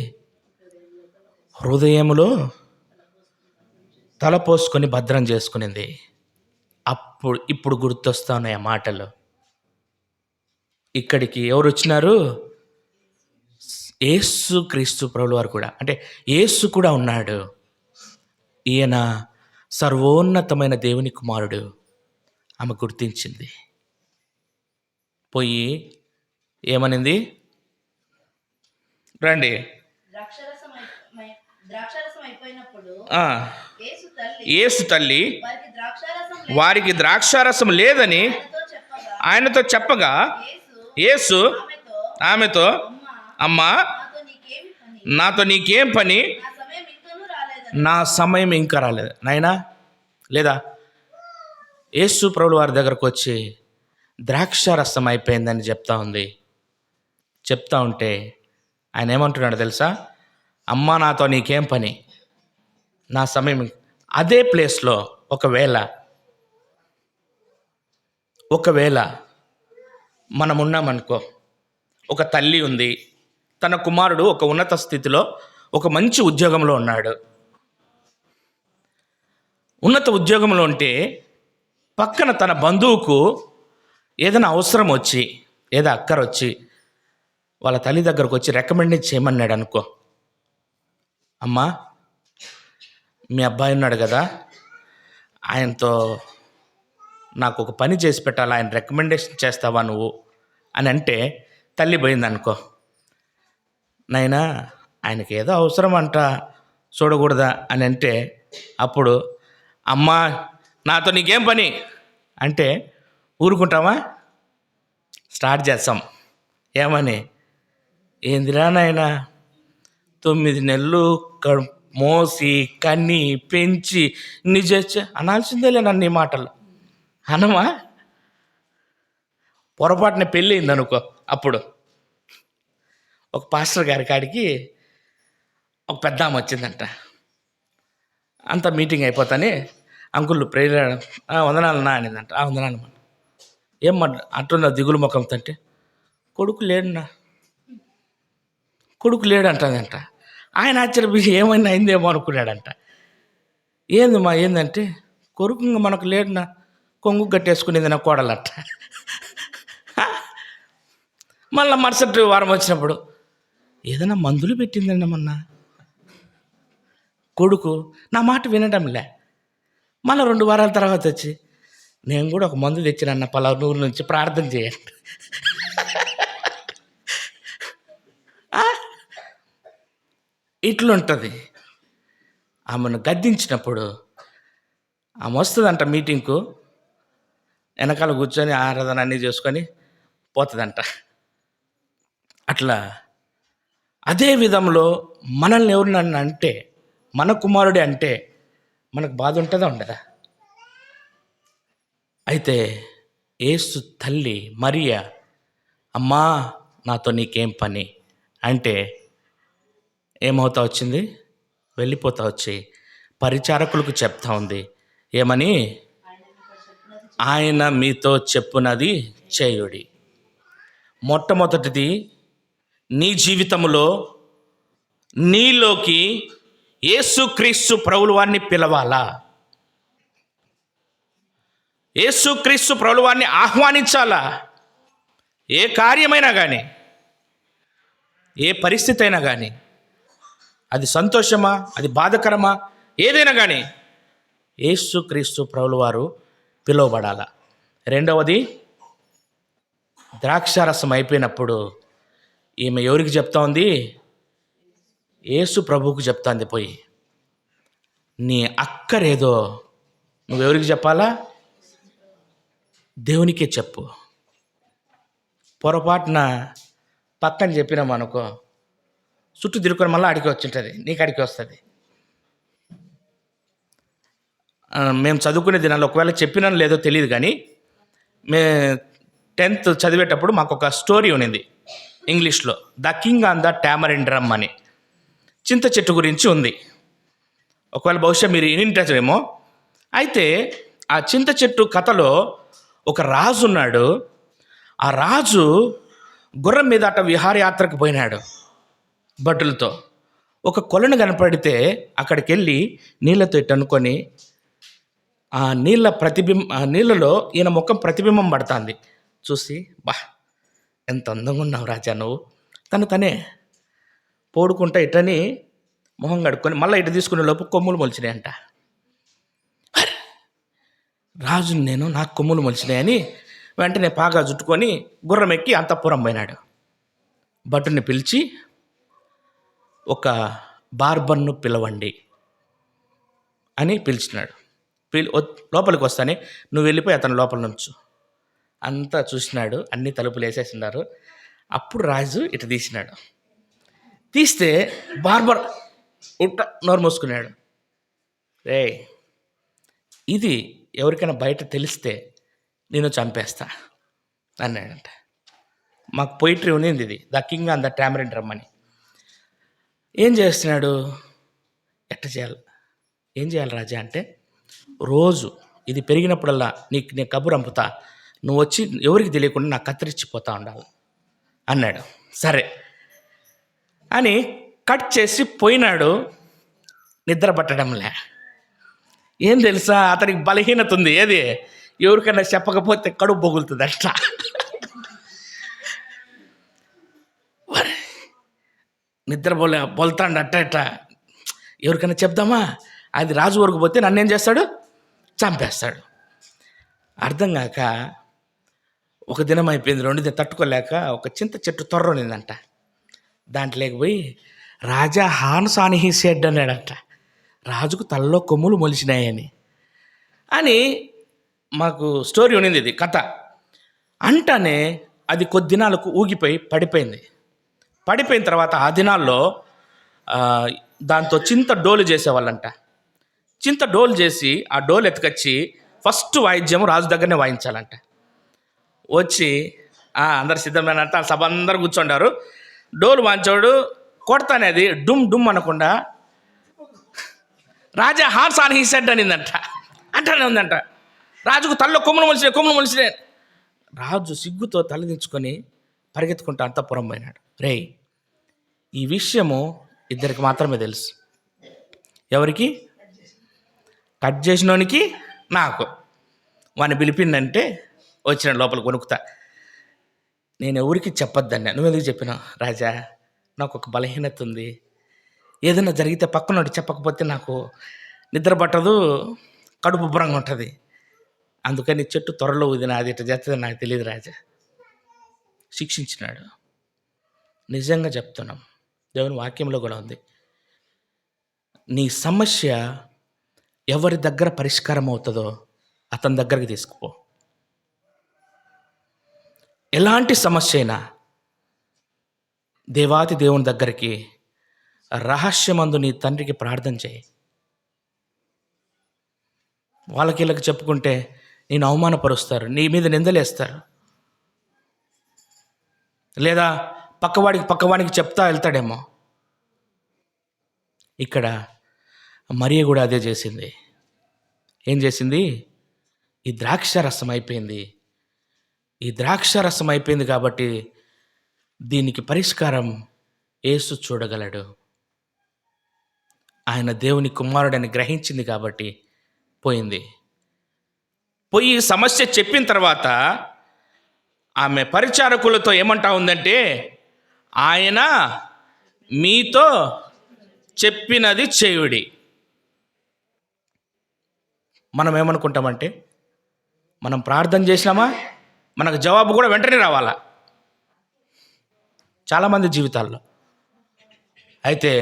హృదయములో తలపోసుకొని భద్రం చేసుకునింది. ఇప్పుడు గుర్తొస్తా ఉన్నాయి ఆ మాటలు. ఇక్కడికి ఎవరు వచ్చినారు? యేసు క్రీస్తు ప్రభుల వారు కూడా, అంటే యేసు కూడా ఉన్నాడు. ఈయన సర్వోన్నతమైన దేవుని కుమారుడు. ఆమె గుర్తించింది. పోయి ఏమనింది? రండి. యేసు తల్లి వారికి ద్రాక్షారసం లేదని ఆయనతో చెప్పగా యేసు ఆమెతో, అమ్మా, నాతో నీకేం పని? నా సమయం ఇంకా రాలేదు నాయనా. లేదా యేసు ప్రభువు వారి దగ్గరకు వచ్చి ద్రాక్షారసం అయిపోయిందని చెప్తా ఉంటే ఆయన ఏమంటున్నాడు తెలుసా? అమ్మా, నాతో నీకేం పని? నా సమయం. అదే ప్లేస్లో ఒకవేళ మనం ఉన్నామనుకో, ఒక తల్లి ఉంది, తన కుమారుడు ఒక ఉన్నత స్థితిలో ఒక మంచి ఉద్యోగంలో ఉన్నాడు. ఉన్నత ఉద్యోగంలో ఉంటే పక్కన తన బంధువుకు ఏదైనా అవసరం వచ్చి, ఏదో అక్కరొచ్చి వాళ్ళ తల్లి దగ్గరకు వచ్చి రికమెండ్ చేయమన్నాడు అనుకో, అమ్మా, మీ అబ్బాయి ఉన్నాడు కదా, ఆయనతో నాకు ఒక పని చేసి పెట్టాలి, ఆయన రికమెండేషన్ చేస్తావా నువ్వు అని అంటే, తల్లి పోయిందనుకో, నైనా ఆయనకి ఏదో అవసరం అంట, చూడకూడదా అని అంటే, అప్పుడు అమ్మా, నాతో నీకేం పని అంటే ఊరుకుంటామా? స్టార్ట్ చేస్తాం. ఏమని? ఏందిరా నాయనా, 9 నెలలు మోసి కన్ని పెంచి నిజ అనాల్సిందేలే నన్ను ఈ మాటలు అనమా? పొరపాటున పెళ్ళి అయిందనుకో, అప్పుడు ఒక పాస్టర్ గారి కాడికి ఒక పెద్ద ఆమె వచ్చిందంట. అంతా మీటింగ్ అయిపోతానే అంకుల్ ప్రేయర్ వందనాలన్నా అనిందంట. వందనాలు ఏమ్మా అంటున్నా దిగులు ముఖంతో అంటే, కొడుకు లేడు అంటుందంట. ఆయన ఆశ్చర్యపోయి ఏమైనా అయిందేమో అనుకున్నాడంట. ఏందమ్మా ఏందంటే, కొడుకు మనకు లేడునా, కొంగు కట్టేసుకునేది నా కోడలంట. మళ్ళీ మరుసటి వారం వచ్చినప్పుడు ఏదైనా మందులు పెట్టిందండి మొన్న, కొడుకు నా మాట వినడంలే. మళ్ళీ 2 వారాల తర్వాత వచ్చి, నేను కూడా ఒక మందు తెచ్చినన్న పలానూరు నుంచి, ప్రార్థన చేయండి. ఇట్లుంటుంది. ఆమెను గద్దించినప్పుడు ఆమె వస్తుందంట మీటింగ్కు, వెనకాల కూర్చొని ఆరాధన అన్నీ చేసుకొని పోతుందంట. అట్లా అదే విధంలో మనల్ని ఎవరినన్నా అంటే, మన కుమారుడే అంటే మనకు బాధ ఉంటుందా ఉండదా? అయితే యేసు తల్లి మరియా, అమ్మా, నాతో నీకేం పని అంటే ఏమవుతా వచ్చింది? వెళ్ళిపోతా వచ్చి పరిచారకులకు చెప్తా ఉంది. ఏమని? ఆయన మీతో చెప్పునది చేయుడి. మొట్టమొదటిది, నీ జీవితంలో నీలోకి యేసుక్రీస్తు ప్రభుల వారిని పిలవాలా? యేసుక్రీస్తు ప్రభుల వారిని ఆహ్వానించాలా? ఏ కార్యమైనా కానీ, ఏ పరిస్థితి అయినా కానీ, అది సంతోషమా, అది బాధకరమా, ఏదైనా కానీ యేసుక్రీస్తు ప్రభుల వారు పిలువబడాల. రెండవది, ద్రాక్షారసం అయిపోయినప్పుడు ఈమె ఎవరికి చెప్తా ఉంది? యేసు ప్రభువుకు చెప్తాంది. పోయి నీ అక్కరేదో నువ్వెవరికి చెప్పాలా? దేవునికే చెప్పు. పొరపాటున పక్కన చెప్పినామనుకో, చుట్టూ తిరుక్కొని మళ్ళీ అడిగి వచ్చింటుంది, నీకు అడిగి వస్తుంది. మేము చదువుకునే దినాల్లో ఒకవేళ చెప్పినా లేదో తెలియదు, కానీ 10th చదివేటప్పుడు మాకు ఒక స్టోరీ ఉన్నింది ఇంగ్లీష్లో, the king on the tamarind drum అని. చింత చెట్టు గురించి ఉంది. ఒకవేళ బహుశా మీరు వినింటారేమో. అయితే ఆ చింత చెట్టు కథలో ఒక రాజు ఉన్నాడు. ఆ రాజు గుర్రం మీద అట విహారయాత్రకు పోయినాడు భటులతో. ఒక కొలను కనపడితే అక్కడికి వెళ్ళి నీళ్ళతో ఇట్టు అనుకొని ఆ నీళ్ళలో ఈయన ముఖం ప్రతిబింబం పడుతుంది. చూసి, బా ఎంత అందంగా ఉన్నావు రాజా నువ్వు, తనే పోడుకుంటా ఇటని మొహం కడుక్కొని మళ్ళీ ఇటు తీసుకునే లోపు కొమ్ములు మొలిచినాయంట. రాజుని నేను, నాకు కొమ్ములు మొలిచినాయని వెంటనే పాగా జుట్టుకొని గుర్రం ఎక్కి అంతఃపురం పోయినాడు. భటుని పిలిచి, ఒక బార్బర్ను పిలవండి అని పిలిచినాడు. లోపలికి వస్తానే, నువ్వు వెళ్ళిపోయి అతను లోపల నుంచు. అంతా చూసినాడు, అన్ని తలుపులు వేసేసినారు. అప్పుడు రాజు ఇటు తీసినాడు. తీస్తే బార్బర్ నోరు మూసుకున్నాడు. రే, ఇది ఎవరికైనా బయట తెలిస్తే నేను చంపేస్తా అన్నాడంట. మాకు పోయిటరీ ఉన్నింది ఇది, the king on the tamarind drum అని. ఏం చేస్తున్నాడు, ఏం చేయాలి రాజా అంటే, రోజు ఇది పెరిగినప్పుడల్లా నేను కబురు అంపుతా, నువ్వు వచ్చి ఎవరికి తెలియకుండా నాకు కత్తిరించిపోతా ఉండాలి అన్నాడు. సరే అని కట్ చేసి పోయినాడు. నిద్ర పట్టడంలే. ఏం తెలుసా, అతనికి బలహీనత ఉంది. ఏది, ఎవరికైనా చెప్పకపోతే కడుపు బొగులుతుంది అట్లా. నిద్రపోలే బొలుతాండు అట్ట. ఎవరికైనా చెప్దామా, అది రాజు వరకు పోతే నన్నేం చేస్తాడు, చంపేస్తాడు. అర్థం కాక ఒక దినం అయిపోయింది, 2 దినం తట్టుకోలేక ఒక చింత చెట్టు తొర్ర ఉన్నిందంట. దాంట్లోకి పోయి, రాజా హాన్స్ ఆన్ హీ సెడ్ అన్నాడంట. రాజుకు తలలో కొమ్ములు మొలిచినాయని అని మాకు స్టోరీ ఉన్నింది, ఇది కథ. అంటనే అది కొద్ది దినాలకు ఊగిపోయి పడిపోయింది. పడిపోయిన తర్వాత ఆ దినాల్లో దాంతో చింత డోలు చేసేవాళ్ళంట. చింత డోలు చేసి ఆ డోలు ఎత్తుకొచ్చి ఫస్ట్ వాయిద్యం రాజు దగ్గరనే వాయించాలంట. వచ్చి అందరు సిద్ధమైనంట, సభ అందరు కూర్చుంటారు. డోలు వాయించాడు, కొడతానేది డుమ్ డుమ్ అనకుండా రాజా హాన్స్ ఆన్ హీ సెడ్ అనిందంట. అంటానే ఉందంట, రాజుకు తల్లో కొమ్ములు మొలిచినాయి. రాజు సిగ్గుతో తలదించుకొని పరిగెత్తుకుంటూ అంతఃపురం పోయినాడు. రేయ్, ఈ విషయము ఇద్దరికి మాత్రమే తెలుసు. ఎవరికి? కట్ చేసినోనికి, నాకు. వాడిని పిలిపిందంటే వచ్చిన లోపల కొనుక్కుతా. నేను ఎవరికి చెప్పొద్దన్నా. నువ్వెందుకు చెప్పినావు? రాజా, నాకు ఒక బలహీనత ఉంది, ఏదైనా జరిగితే పక్కనోటి చెప్పకపోతే నాకు నిద్ర పట్టదు, కడుపు ఉబ్బరంగా ఉంటుంది, అందుకని చెట్టు త్వరలో ఊదిన అది ఇట్లా చేస్తుంది నాకు తెలియదు రాజా. శిక్షించినాడు. నిజంగా చెప్తున్నాం, దేవుని వాక్యంలో కూడా ఉంది, నీ సమస్య ఎవరి దగ్గర పరిష్కారం అవుతుందో అతని దగ్గరికి తీసుకుపో. ఎలాంటి సమస్య అయినా దేవాతి దేవుని దగ్గరికి రహస్యమందు నీ తండ్రికి ప్రార్థన చేయి. వాళ్ళకి వీళ్ళకి చెప్పుకుంటే నేను అవమానపరుస్తారు, నీ మీద నిందలేస్తారు, లేదా పక్కవాడికి చెప్తా వెళ్తాడేమో. ఇక్కడ మరియ కూడా అదే చేసింది. ఏం చేసింది? ఈ ద్రాక్ష రసం అయిపోయింది కాబట్టి దీనికి పరిష్కారం యేసు చూడగలడు. ఆయన దేవుని కుమారుడని గ్రహించింది కాబట్టి పోయి సమస్య చెప్పిన తర్వాత ఆమె పరిచారకులతో ఏమంటా ఉందంటే, ఆయన మీతో చెప్పినది చేయుడి. మనం ఏమనుకుంటామంటే, మనం ప్రార్థన చేసినామా మనకు జవాబు కూడా వెంటనే రావాలా చాలామంది జీవితాల్లో. అయితే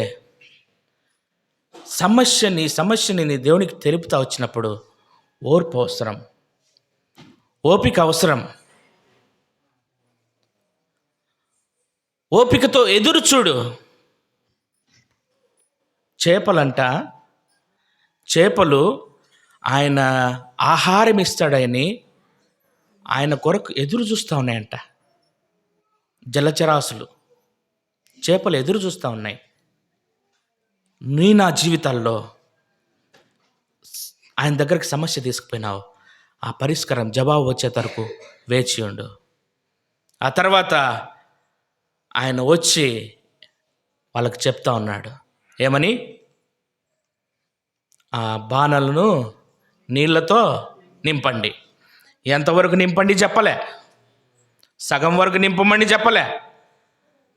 సమస్యని నీ దేవునికి తెలుపుతా వచ్చినప్పుడు ఓర్పు అవసరం, ఓపిక అవసరం. ఓపికతో ఎదురు చూడు. చేపలు ఆయన ఆహారం ఇస్తాడని ఆయన కొరకు ఎదురు చూస్తూ ఉన్నాయంట. జలచరాసులు, చేపలు ఎదురు చూస్తూ ఉన్నాయి. నా జీవితాల్లో ఆయన దగ్గరికి సమస్య తీసుకుపోయినావు, ఆ పరిష్కారం జవాబు వచ్చే వరకు వేచి ఉండు. ఆ తర్వాత ఆయన వచ్చి వాళ్ళకి చెప్తా ఉన్నాడు, ఏమని? ఆ బాణలను నీళ్ళతో నింపండి. ఎంతవరకు నింపండి చెప్పలే, సగం వరకు నింపమని చెప్పలే,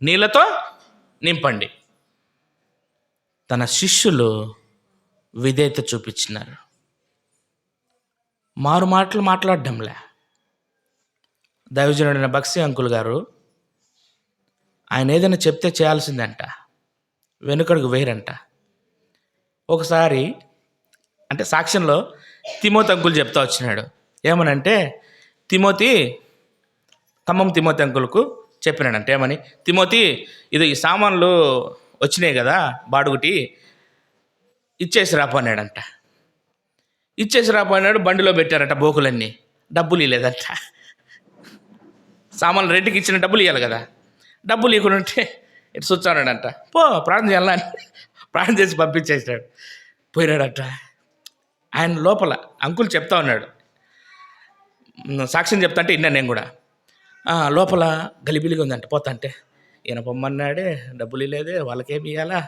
నీళ్ళతో నింపండి. తన శిష్యులు విధేయత చూపించినారు, మారు మాటలు మాట్లాడడంలే. దైవజనుడైన బక్సీ అంకుల్ గారు ఆయన ఏదైనా చెప్తే చేయాల్సిందంట, వెనుకడుగు వేరంట. ఒకసారి అంటే సాక్ష్యంలో తిమోతి అంకుల్ చెప్తా వచ్చినాడు, ఏమనంటే ఖమ్మం తిమోతి అంకుల్కు చెప్పినాడంట, ఏమని? తిమోతి, ఇది ఈ సామాన్లు వచ్చినాయి కదా బాడుగుటి, ఇచ్చేసి రాపోయినాడంట. ఇచ్చేసి రాపోయినాడు, బండిలో పెట్టారట బోకులన్నీ, డబ్బులు ఇవ్వలేదంట. సామాన్లు రెంట్కి ఇచ్చిన డబ్బులు ఇవ్వాలి కదా, డబ్బులు ఇవ్వకుండా ఉంటే ఇటు కూర్చోన్నాడంట. ప్రార్థన చేయాలని ప్రార్థన చేసి పంపించేసాడు, పోయినాడట. ఆయన లోపల అంకుల్ చెప్తా ఉన్నాడు, సాక్ష్యం చెప్తా అంటే విన్నా నేను కూడా. లోపల గలిబిలిగా ఉందంట. పోతా అంటే ఈయన పొమ్మన్నాడే, డబ్బులు లేదే, వాళ్ళకేమి ఇవ్వాలా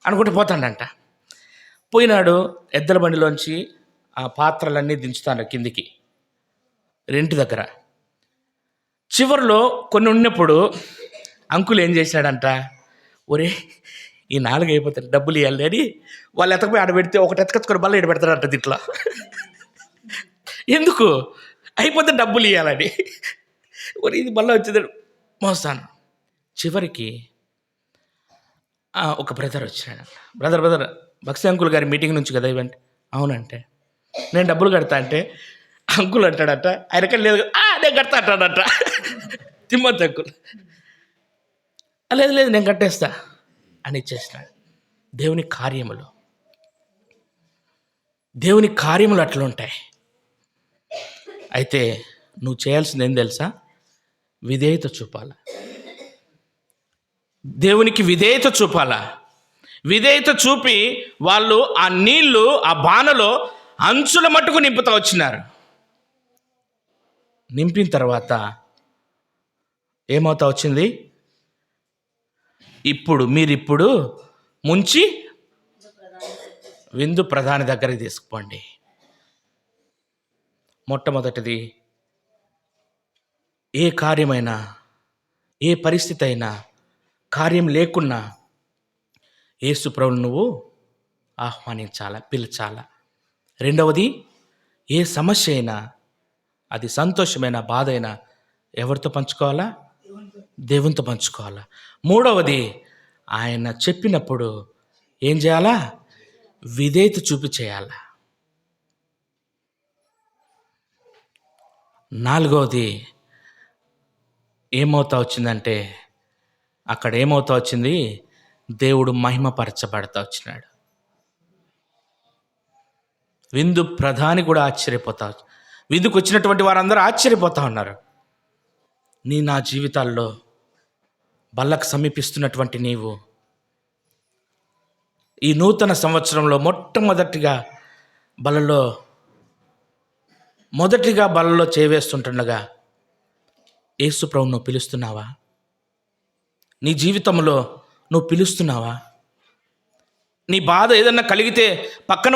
అనుకుంటూ పోతాడంట. పోయినాడు, ఎద్దల బండిలోంచి ఆ పాత్రలన్నీ దించుతాడు కిందికి రెంటి దగ్గర. చివరిలో కొన్ని ఉన్నప్పుడు అంకుల్ ఏం చేశాడంట, ఒరే ఈ 4 అయిపోతాయి, డబ్బులు ఇవ్వాలి అని వాళ్ళు ఎతకపోయి ఆడబెడితే ఒకటి ఎతకచ్చుకొని బల్ల పెడతాడంట దీంట్లో. ఎందుకు? అయిపోతే డబ్బులు ఇవ్వాలని. ఒరే ఇది బల్ల వచ్చేది మోస్తాను. చివరికి ఒక బ్రదర్ వచ్చినాడు. బ్రదర్ బక్సీ అంకుల్ గారి మీటింగ్ నుంచి కదా ఇవ్వండి. అవునంటే నేను డబ్బులు కడతా అంటే అంకుల్ అంటాడట, ఆయనకని లేదు నేను కడతా అంటాడట తిమ్మత్ అంకుల్. లేదు నేను కట్టేస్తా అని ఇచ్చేసినాడు. దేవుని కార్యములు అట్లా ఉంటాయి. అయితే నువ్వు చేయాల్సింది ఏం తెలుసా? విధేయత చూపాలా, దేవునికి విధేయత చూపాలా. విధేయత చూపి వాళ్ళు ఆ నీళ్లు ఆ బాణలో అంచుల మట్టుకు నింపుతా వచ్చినారు. నింపిన తర్వాత ఏమవుతా వచ్చింది? మీరిప్పుడు ముంచి విందు ప్రధాని దగ్గరికి తీసుకుపోండి. మొట్టమొదటిది, ఏ కార్యమైనా, ఏ పరిస్థితి అయినా, కార్యం లేకున్నా యేసు ప్రభువును నువ్వు ఆహ్వానించాలా, పిలిచాలా. రెండవది, ఏ సమస్య అయినా, అది సంతోషమైన బాధ అయినా ఎవరితో పంచుకోవాలా? దేవునితో పంచుకోవాలా. మూడవది, ఆయన చెప్పినప్పుడు ఏం చేయాలా? విధేయత చూపి చేయాలా. నాలుగవది ఏమవుతా వచ్చిందంటే, అక్కడ ఏమవుతా వచ్చింది? దేవుడు మహిమపరచబడతా వచ్చినాడు. విందు ప్రధాని కూడా ఆశ్చర్యపోతా, విందుకు వచ్చినటువంటి వారందరూ ఆశ్చర్యపోతా ఉన్నారు. నా జీవితాల్లో బల్లకు సమీపిస్తున్నటువంటి నీవు ఈ నూతన సంవత్సరంలో మొట్టమొదటిగా బలలో చేవేస్తుంటుండగా యేసు ప్రభువును నువ్వు పిలుస్తున్నావా? నీ జీవితంలో నువ్వు పిలుస్తున్నావా? నీ బాధ ఏదన్నా కలిగితే పక్కన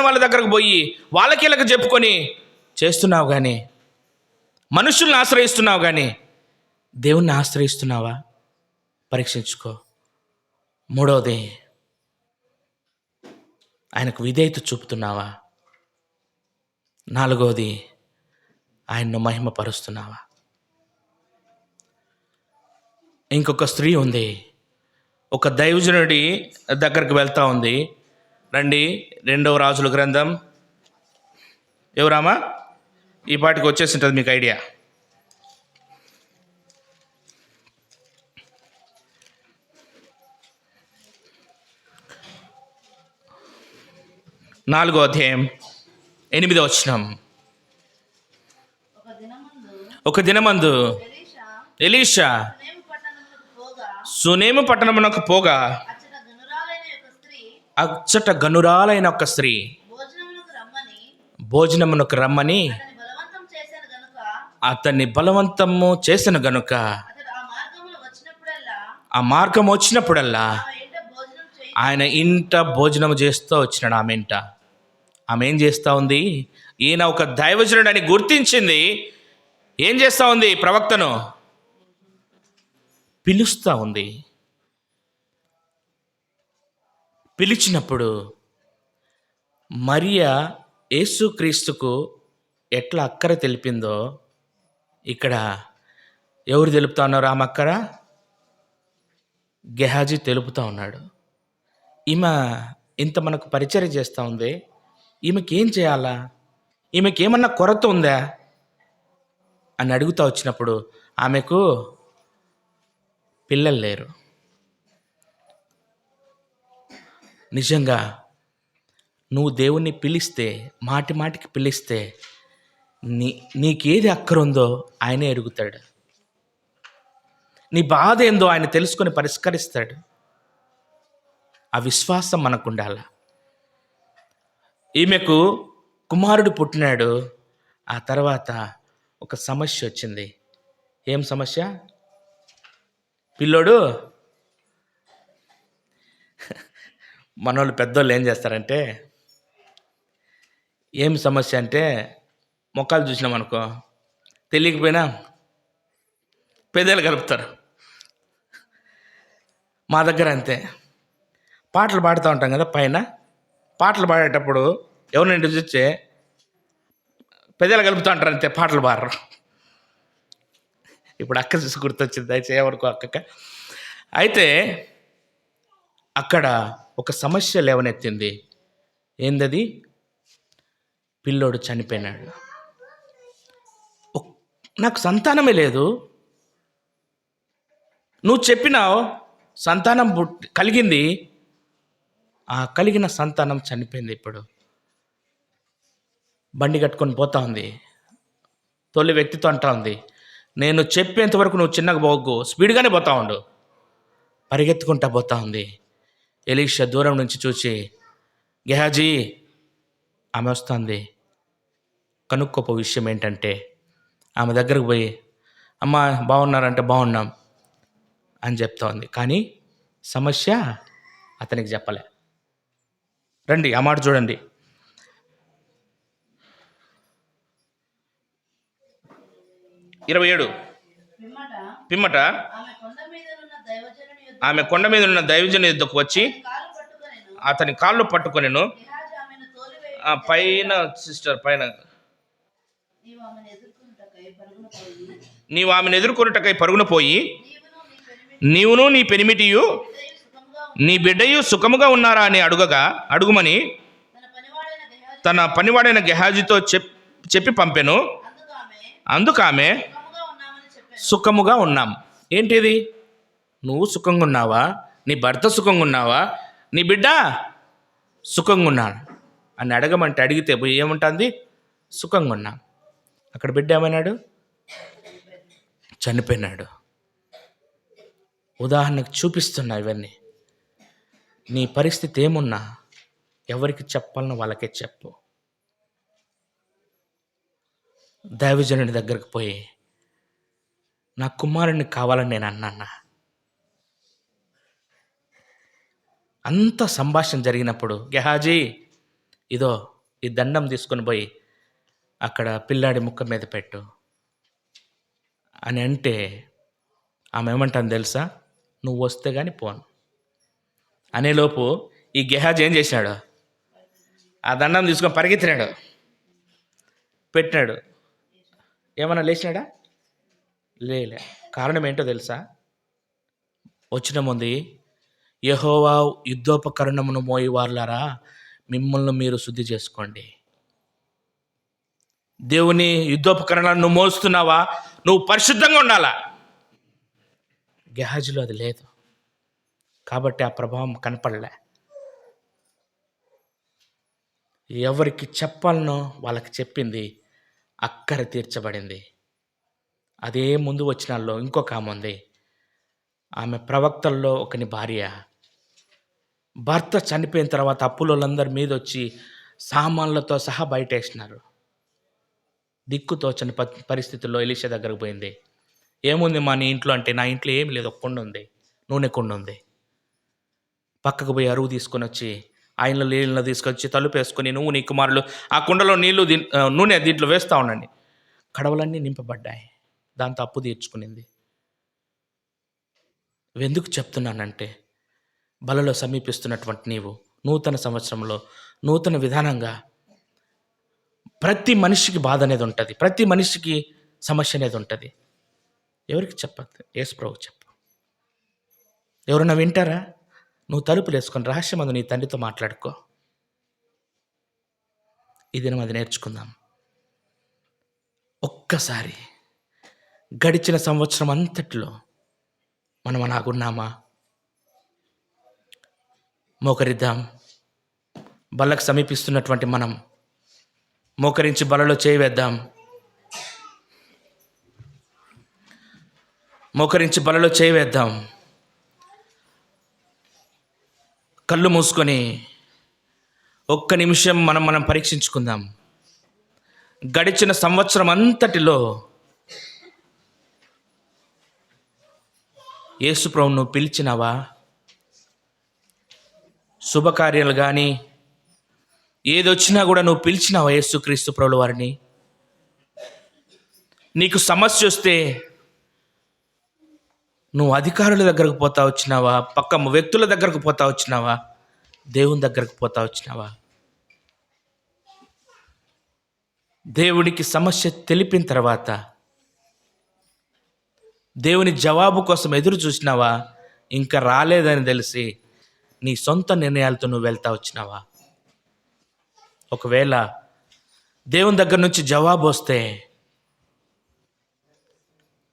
వాళ్ళ దగ్గరకు పోయి వాళ్ళకి ఇలాగ చెప్పుకొని చేస్తున్నావు కానీ, మనుషుల్ని ఆశ్రయిస్తున్నావు కానీ దేవుణ్ణి ఆశ్రయిస్తున్నావా? పరీక్షించుకో. మూడవది, ఆయనకు విధేయత చూపుతున్నావా? నాలుగవది, ఆయన్ను మహిమపరుస్తున్నావా? ఇంకొక స్త్రీ ఉంది, ఒక దైవజనుడి దగ్గరికి వెళ్తా ఉంది. రండి, 2వ రాజుల గ్రంథం. ఎవరామా ఈ పాటికి వచ్చేసి ఉంటుంది మీకు ఐడియా. నాలుగో అధ్యాయం 8వ వచనం. ఒక దినమందు ఎలీషా సునేము పట్టణమునకు పోగా అచ్చట గనురాలైన ఒక స్త్రీ భోజనమునకు రమ్మని అతన్ని బలవంతము చేసిన గనుక ఆ మార్గం వచ్చినప్పుడల్లా ఆయన ఇంట భోజనం చేస్తూ వచ్చినాడు. ఆమె ఇంట ఆమె ఏం చేస్తూ ఉంది? ఈయన ఒక దైవజనుడు అని గుర్తించింది. ఏం చేస్తూ ఉంది? ప్రవక్తను పిలుస్తూ ఉంది. పిలిచినప్పుడు మరియా యేసుక్రీస్తుకు ఎట్లా అక్కర తెలిపిందో ఇక్కడ ఎవరు తెలుపుతా ఉన్నారు? ఆమె అక్కర గెహాజీ తెలుపుతూ ఉన్నాడు. ఈమె ఇంత మనకు పరిచయం చేస్తూ ఉంది. ఈమెకి ఏం చేయాలా? ఈమెకి ఏమన్నా కొరత ఉందా అని అడుగుతూ వచ్చినప్పుడు ఆమెకు పిల్లలు లేరు. నిజంగా నువ్వు దేవుణ్ణి పిలిస్తే, మాటి మాటికి పిలిస్తే నీకేది అక్కరుందో ఆయనే ఎరుగుతాడు. నీ బాధ ఏందో ఆయన తెలుసుకొని పరిష్కరిస్తాడు. ఆ విశ్వాసం మనకు ఉండాలి. ఈమెకు కుమారుడు పుట్టినాడు. ఆ తర్వాత ఒక సమస్య వచ్చింది. ఏం సమస్య? పిల్లోడు మనోళ్ళు పెద్దోళ్ళు ఏం చేస్తారంటే, ఏం సమస్య అంటే మొక్కలు చూసినాం అనుకో, తెలియకపోయినా పెద్దలు కలుపుతారు. మా దగ్గర అంతే. పాటలు పాడుతూ ఉంటాం కదా, పైన పాటలు పాడేటప్పుడు ఎవరిని చూస్తే పెద్దలు కలుపుతూ ఉంటారు అంతే, పాటలు పాడరు. ఇప్పుడు అక్క చూసి గుర్తొచ్చింది, దయచేసి ఎవరికో అక్కక. అయితే అక్కడ ఒక సమస్య లేవనెత్తింది. ఏందది? పిల్లోడు చనిపోయినాడు. నాకు సంతానమే లేదు. నువ్వు చెప్పినావు సంతానం కలిగింది. ఆ కలిగిన సంతానం చనిపోయింది. ఇప్పుడు బండి కట్టుకొని పోతా ఉంది. తొలి వ్యక్తితో అంటా ఉంది, నేను చెప్పేంత వరకు నువ్వు చిన్నగా పోగు, స్పీడ్గానే పోతా ఉండు. పరిగెత్తుకుంటా పోతా ఉంది. ఎలీషా దూరం నుంచి చూసి, గెహాజీ ఆమె వస్తుంది, కనుక్కోపో విషయం ఏంటంటే, ఆమె దగ్గరకు పోయి, అమ్మ బాగున్నారంటే బాగున్నాం అని చెప్తా ఉంది. కానీ సమస్య అతనికి చెప్పలే. రండి ఆ మాట చూడండి. 27 పిమ్మట ఆమె కొండ మీద ఉన్న దైవజను యుద్ధకు వచ్చి అతని కాళ్ళు పట్టుకొనెను. పైన సిస్టర్ పైన, నీవు ఆమెను ఎదుర్కొనుటకై పరుగున పోయి, నీవును నీ పెనిమిటియు నీ బిడ్డయు సుఖముగా ఉన్నారా అని అడుగుమని తన పనివాడైన గెహాజీతో చెప్పి పంపెను. అందుకు ఆమె సుఖముగా ఉన్నాం. ఏంటిది? నువ్వు సుఖంగా ఉన్నావా? నీ భర్త సుఖంగా ఉన్నావా? నీ బిడ్డ సుఖంగా ఉన్నాను అని అడగమంటే అడిగితే పోయి ఏముంటుంది? సుఖంగా ఉన్నాం. అక్కడ బిడ్డ ఏమన్నాడు? చనిపోయినాడు. ఉదాహరణకు చూపిస్తున్నా ఇవన్నీ. నీ పరిస్థితి ఏమున్నా ఎవరికి చెప్పాలనో వాళ్ళకే చెప్పు. దైవజనుడి దగ్గరకు పోయి, నా కుమారుడిని కావాలని నేను అన్నా. అంత సంభాషణ జరిగినప్పుడు గెహాజీ ఇదో ఈ దండం తీసుకొని పోయి అక్కడ పిల్లాడి ముక్క మీద పెట్టు అని అంటే ఆమె ఏమంటాను తెలుసా? నువ్వు వస్తే కానీ పోను అనేలోపు ఈ గెహాజీ ఏం చేసినాడు? ఆ దండం తీసుకొని పరిగెత్తినాడు, పెట్టినాడు. ఏమన్నా లేచినాడా? లేలే. కారణం ఏంటో తెలుసా? వచ్చిన ముందు, యెహోవా యుద్ధోపకరణమును మోయి వారులారా మిమ్మల్ని మీరు శుద్ధి చేసుకోండి. దేవుని యుద్ధోపకరణాలను నువ్వు మోస్తున్నావా, నువ్వు పరిశుద్ధంగా ఉండాలా. గెహాజీలో అది లేదు కాబట్టి ఆ ప్రభావం కనపడలే. ఎవరికి చెప్పాలనో వాళ్ళకి చెప్పింది, అక్కర తీర్చబడింది. అదే ముందు వచనాల్లో ఇంకొక ఆమె ఉంది. ఆమె ప్రవక్తల్లో ఒకని భార్య. భర్త చనిపోయిన తర్వాత అప్పులందరి మీద వచ్చి సామాన్లతో సహా బయటేసినారు. దిక్కుతోచని పరిస్థితుల్లో ఎలీషా దగ్గరకు పోయింది. ఏముంది మా నీ ఇంట్లో అంటే, నా ఇంట్లో ఏమి లేదు, ఒక కుండ ఉంది, నూనె కుండ ఉంది. పక్కకు పోయి అరువు తీసుకొని వచ్చి ఆయనలో నీళ్ళను తీసుకొచ్చి తలుపు వేసుకొని, నువ్వు నీ కుమారులు ఆ కుండలో నీళ్లు నూనె దీంట్లో వేస్తూ ఉండండి. కడవలన్నీ నింపబడ్డాయి. దాంతో అప్పు తీర్చుకునింది. ఎందుకు చెప్తున్నానంటే, బలలో సమీపిస్తున్నటువంటి నీవు నూతన సంవత్సరంలో నూతన విధానంగా ప్రతి మనిషికి బాధ అనేది ఉంటుంది, ప్రతి మనిషికి సమస్య అనేది ఉంటుంది. ఎవరికి చెప్పద్దు, యేసు ప్రభువుకు చెప్పు. ఎవరన్నా వింటారా? నువ్వు తలుపులు వేసుకొని రహస్యమందు నీ తండ్రితో మాట్లాడుకో. ఈ దినం అది నేర్చుకుందాం. ఒక్కసారి గడిచిన సంవత్సరం అంతట్లో మనం అలాగున్నామా? మోకరిద్దాం. బలకు సమీపిస్తున్నటువంటి మనం మోకరించి బలలో చేయవేద్దాం. మోకరించి బలలో చేయవేద్దాం. కళ్ళు మూసుకొని ఒక్క నిమిషం మనం పరీక్షించుకుందాం. గడిచిన సంవత్సరం అంతటిలో యేసు ప్రభువును నువ్వు పిలిచినావా? శుభకార్యాలు కానీ ఏదొచ్చినా కూడా నువ్వు పిలిచినావా యేసుక్రీస్తు ప్రభుల వారిని? నీకు సమస్య వస్తే నువ్వు అధికారుల దగ్గరకు పోతా వచ్చినావా? పక్క వ్యక్తుల దగ్గరకు పోతా వచ్చినావా? దేవుని దగ్గరకు పోతా వచ్చినావా? దేవుడికి సమస్య తెలిపిన తర్వాత దేవుని జవాబు కోసం ఎదురు చూసినావా? ఇంకా రాలేదని తెలిసి నీ సొంత నిర్ణయాలతో నువ్వు వెళ్తా వచ్చినావా? ఒకవేళ దేవుని దగ్గర నుంచి జవాబు వస్తే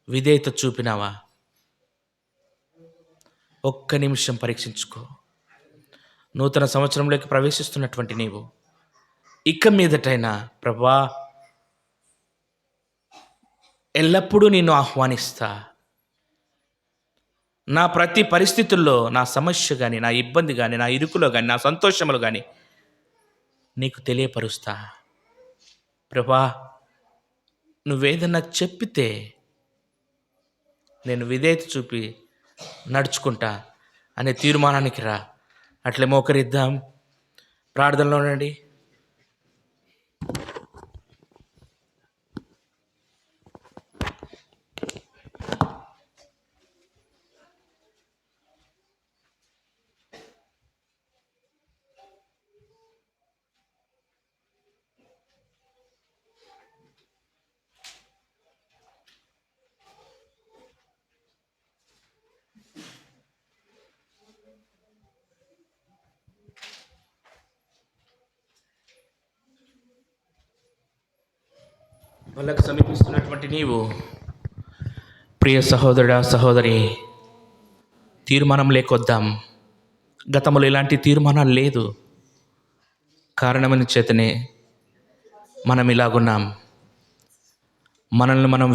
విధేయత చూపినావా? ఒక్క నిమిషం పరీక్షించుకో. నూతన సంవత్సరంలోకి ప్రవేశిస్తున్నటువంటి నీవు ఇక మీదటైనా, ప్రభా ఎల్లప్పుడూ నిన్ను ఆహ్వానిస్తా, నా ప్రతి పరిస్థితుల్లో నా సమస్య కానీ, నా ఇబ్బంది కానీ, నా ఇరుకులో కానీ, నా సంతోషములు కానీ నీకు తెలియపరుస్తా. ప్రభా నువ్వేదన్నా చెప్పితే నేను విధేయత చూపి నడుచుకుంటా అనే తీర్మానానికి రా. అట్లే మోకరిద్దాం, ప్రార్థనలో ఉండండి. వాళ్ళకు సమీపిస్తున్నటువంటి నీవు ప్రియ సహోదరుడా, సహోదరి, తీర్మానం లేకొద్దాం. గతంలో ఇలాంటి తీర్మానాలు లేదు. కారణమని చేతనే మనం ఇలాగున్నాం. మనల్ని మనం